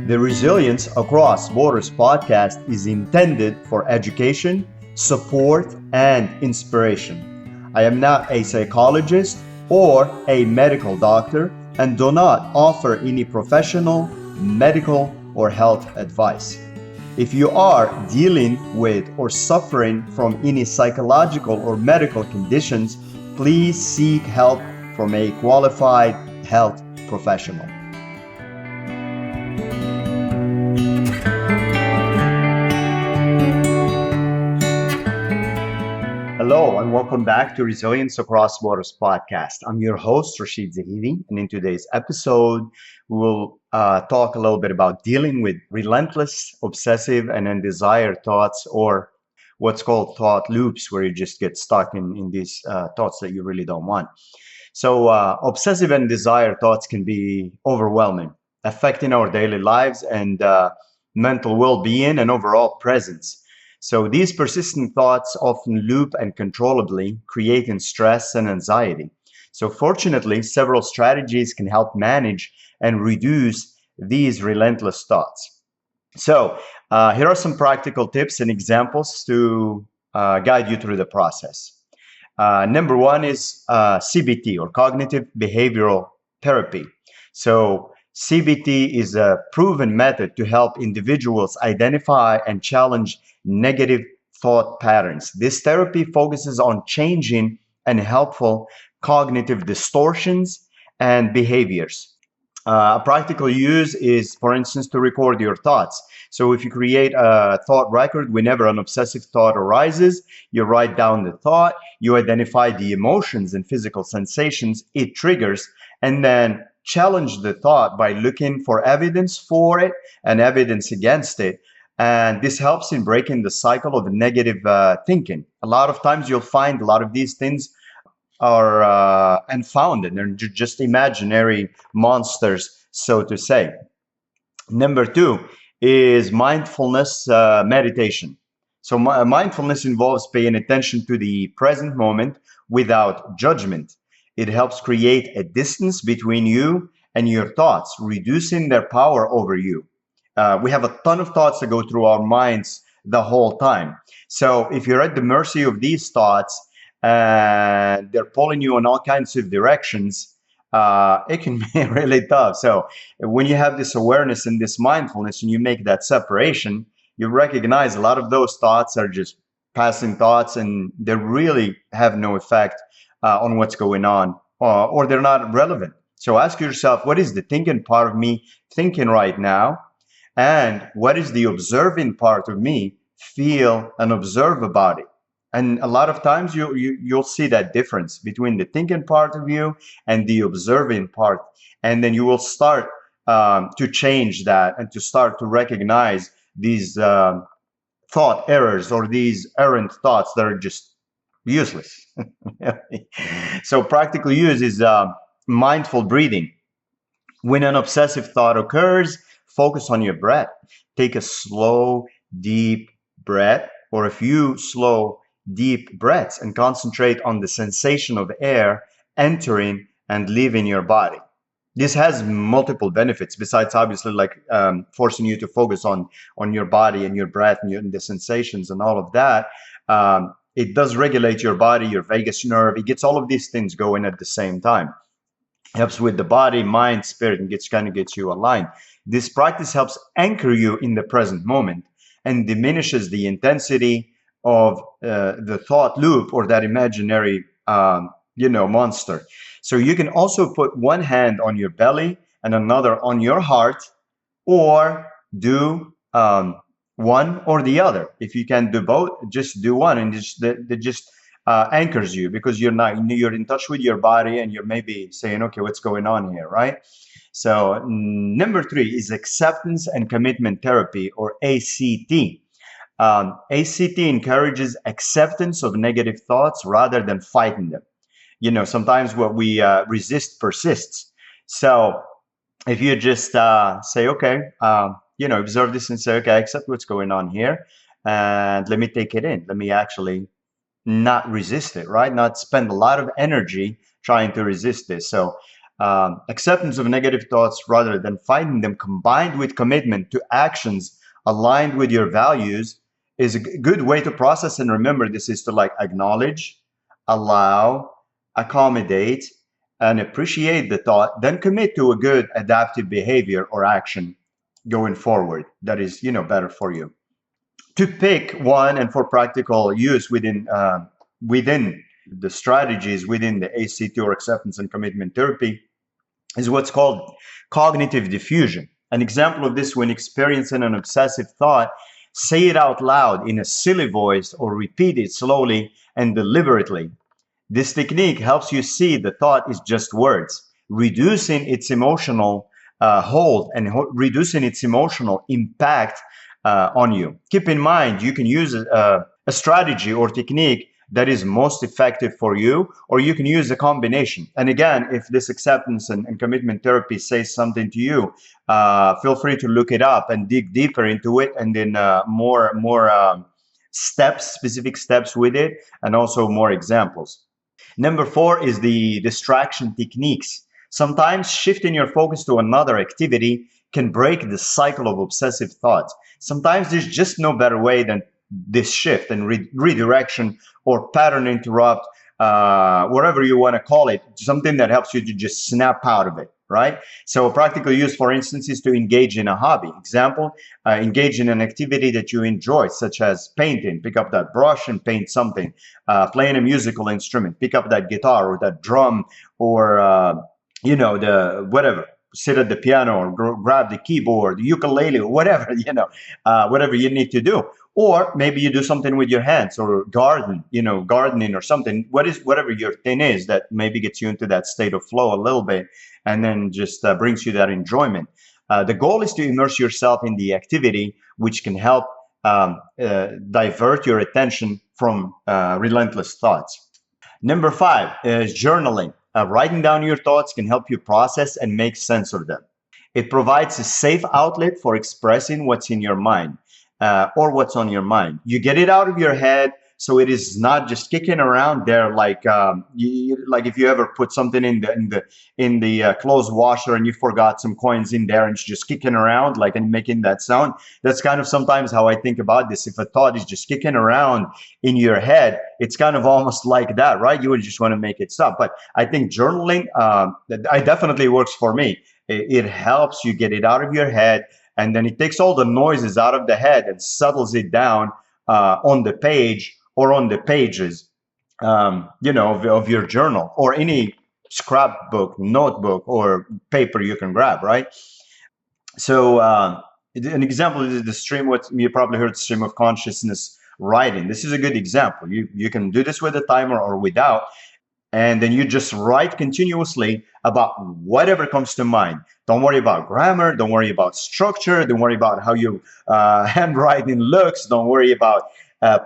The Resilience Across Borders podcast is intended for education, support, and inspiration. I am not a psychologist or a medical doctor and do not offer any professional, medical, or health advice. If you are dealing with or suffering from any psychological or medical conditions, please seek help from a qualified health professional. Hello and welcome back to Resilience Across Borders podcast. I'm your host, Rachid Zahidi, and in today's episode, we will talk a little bit about dealing with relentless, obsessive, and undesired thoughts, or what's called thought loops, where you just get stuck in these thoughts that you really don't want. So obsessive and desired thoughts can be overwhelming, affecting our daily lives and mental well-being and overall presence. So these persistent thoughts often loop uncontrollably, creating stress and anxiety. So fortunately, several strategies can help manage and reduce these relentless thoughts. So here are some practical tips and examples to guide you through the process. Number one is CBT, or cognitive behavioral therapy. So CBT is a proven method to help individuals identify and challenge negative thought patterns. This therapy focuses on changing unhelpful cognitive distortions and behaviors. A practical use is, for instance, to record your thoughts. So if you create a thought record whenever an obsessive thought arises, you write down the thought, you identify the emotions and physical sensations it triggers, and then challenge the thought by looking for evidence for it and evidence against it. And this helps in breaking the cycle of negative thinking. A lot of times you'll find a lot of these things are unfounded. They're just imaginary monsters, so to say. Number two is mindfulness meditation. So mindfulness involves paying attention to the present moment without judgment. It helps create a distance between you and your thoughts, reducing their power over you. We have a ton of thoughts that go through our minds the whole time. So if you're at the mercy of these thoughts and they're pulling you in all kinds of directions, it can be really tough. So when you have this awareness and this mindfulness and you make that separation, you recognize a lot of those thoughts are just passing thoughts and they really have no effect on what's going on, or they're not relevant. So ask yourself, what is the thinking part of me thinking right now? And what is the observing part of me feel and observe about it? And a lot of times you'll see that difference between the thinking part of you and the observing part. And then you will start to change that and to start to recognize these thought errors or these errant thoughts that are just useless. So practical use is mindful breathing. When an obsessive thought occurs, focus on your breath. Take a slow, deep breath or a few slow, deep breaths and concentrate on the sensation of air entering and leaving your body. This has multiple benefits besides obviously like forcing you to focus on your body and your breath and the sensations and all of that. It does regulate your body, your vagus nerve. It gets all of these things going at the same time. Helps with the body, mind, spirit, and gets you aligned. This practice helps anchor you in the present moment and diminishes the intensity of the thought loop or that imaginary, monster. So you can also put one hand on your belly and another on your heart, or do one or the other. If you can do both, just do one, and that just anchors you because you're in touch with your body and you're maybe saying, okay, what's going on here, right? So number three is acceptance and commitment therapy, or ACT. ACT encourages acceptance of negative thoughts rather than fighting them. Sometimes what we resist persists. So if you just say, okay, observe this and say, okay, I accept what's going on here and let me take it in. Let me actually not resist it, right? Not spend a lot of energy trying to resist this. So Acceptance of negative thoughts rather than fighting them, combined with commitment to actions aligned with your values, is a good way to process and remember this is to like acknowledge, allow, accommodate, and appreciate the thought, then commit to a good adaptive behavior or action going forward that is, better for you. To pick one and for practical use within the strategies within the ACT or acceptance and commitment therapy is what's called cognitive diffusion. An example of this: when experiencing an obsessive thought, say it out loud in a silly voice or repeat it slowly and deliberately. This technique helps you see the thought is just words, reducing its emotional hold and reducing its emotional impact on you. Keep in mind, you can use a strategy or technique that is most effective for you, or you can use a combination. And again, if this acceptance and commitment therapy says something to you, feel free to look it up and dig deeper into it, and then more steps, specific steps with it, and also more examples. Number four is the distraction techniques. Sometimes shifting your focus to another activity can break the cycle of obsessive thoughts. Sometimes there's just no better way than this shift and redirection or pattern interrupt, whatever you want to call it, something that helps you to just snap out of it, right? So a practical use, for instance, is to engage in a hobby. Example, engage in an activity that you enjoy, such as painting. Pick up that brush and paint something. Playing a musical instrument. Pick up that guitar or that drum or, the whatever. Sit at the piano or grab the keyboard, the ukulele, or whatever, whatever you need to do. Or maybe you do something with your hands or gardening or something. Whatever your thing is that maybe gets you into that state of flow a little bit, and then just brings you that enjoyment. The goal is to immerse yourself in the activity, which can help divert your attention from relentless thoughts. Number five is journaling. Writing down your thoughts can help you process and make sense of them. It provides a safe outlet for expressing what's in your mind or what's on your mind. You get it out of your head, so it is not just kicking around there like like if you ever put something in the clothes washer and you forgot some coins in there and it's just kicking around like and making that sound. That's kind of sometimes how I think about this. If a thought is just kicking around in your head, it's kind of almost like that, right? You would just want to make it stop. But I think journaling, I definitely works for me. It helps you get it out of your head, and then it takes all the noises out of the head and settles it down on the page or on the pages, of your journal or any scrapbook, notebook, or paper you can grab, right? So an example is the stream. What you probably heard, stream of consciousness writing. This is a good example. You can do this with a timer or without, and then you just write continuously about whatever comes to mind. Don't worry about grammar. Don't worry about structure. Don't worry about how your handwriting looks. Don't worry about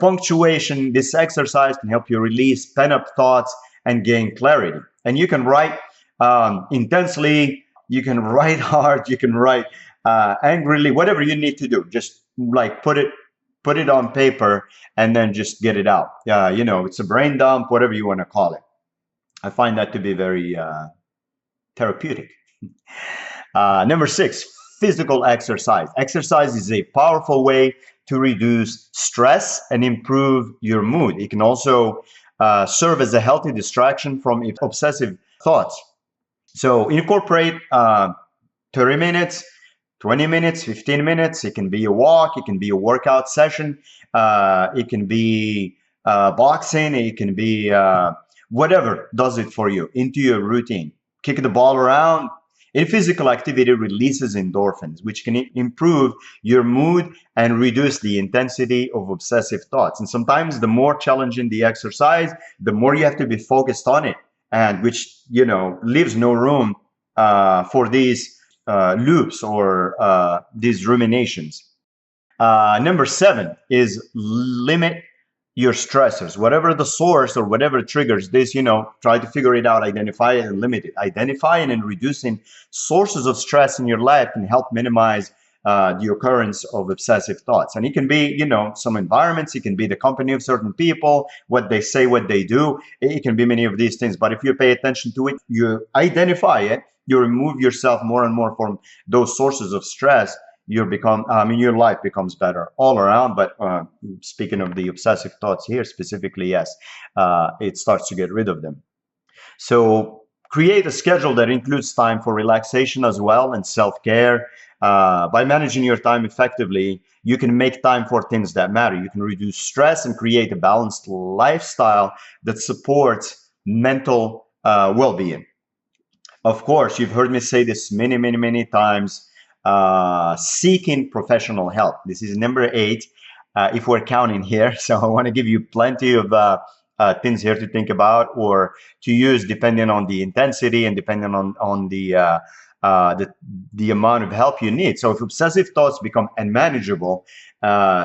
punctuation. This exercise can help you release pent-up thoughts and gain clarity. And you can write intensely. You can write hard. You can write angrily. Whatever you need to do, just like put it on paper and then just get it out. It's a brain dump, whatever you want to call it. I find that to be very therapeutic. Number six, physical exercise. Exercise is a powerful way to reduce stress and improve your mood. It can also serve as a healthy distraction from obsessive thoughts. So incorporate 30 minutes, 20 minutes, 15 minutes. It can be a walk. It can be a workout session. It can be boxing. It can be whatever does it for you into your routine. Kick the ball around. In physical activity releases endorphins, which can improve your mood and reduce the intensity of obsessive thoughts. And sometimes the more challenging the exercise, the more you have to be focused on it, and which, leaves no room for these loops or these ruminations. Number seven is limit your stressors. Whatever the source or whatever triggers this, try to figure it out, identify it, and limit it. Identifying and reducing sources of stress in your life can help minimize the occurrence of obsessive thoughts. And it can be, some environments, it can be the company of certain people, what they say, what they do. It can be many of these things. But if you pay attention to it, you identify it, you remove yourself more and more from those sources of stress, your life becomes better all around. But speaking of the obsessive thoughts here specifically, yes, it starts to get rid of them. So create a schedule that includes time for relaxation as well and self-care. By managing your time effectively, you can make time for things that matter. You can reduce stress and create a balanced lifestyle that supports mental well-being. Of course, you've heard me say this many, many, many times. Seeking professional help. This is number 8, if we're counting here. So I want to give you plenty of things here to think about or to use depending on the intensity and depending on the amount of help you need. So if obsessive thoughts become unmanageable,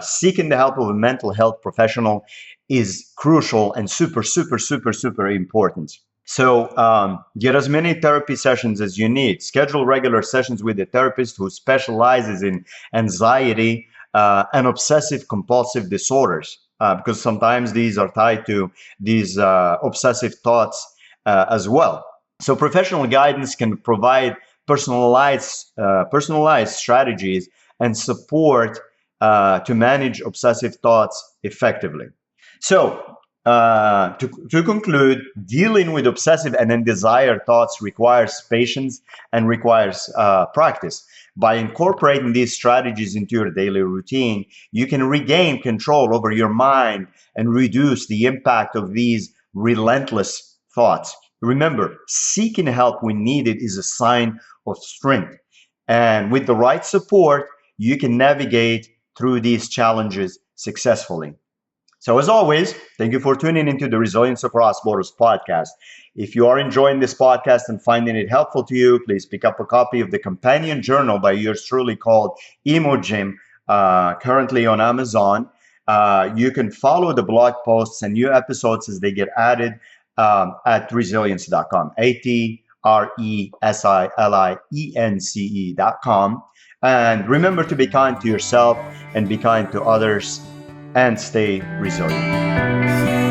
seeking the help of a mental health professional is crucial and super, super, super, super important. So get as many therapy sessions as you need. Schedule regular sessions with a therapist who specializes in anxiety and obsessive compulsive disorders, because sometimes these are tied to these obsessive thoughts as well. So professional guidance can provide personalized strategies and support to manage obsessive thoughts effectively. So to conclude, dealing with obsessive and undesired thoughts requires patience and requires practice. By incorporating these strategies into your daily routine, you can regain control over your mind and reduce the impact of these relentless thoughts. Remember, seeking help when needed is a sign of strength. And with the right support, you can navigate through these challenges successfully. So as always, thank you for tuning into the Resilience Across Borders podcast. If you are enjoying this podcast and finding it helpful to you, please pick up a copy of the companion journal by yours truly called Emo Gym, currently on Amazon. You can follow the blog posts and new episodes as they get added at resilience.com, ATRESILIENCE.com. And remember to be kind to yourself and be kind to others and stay resilient.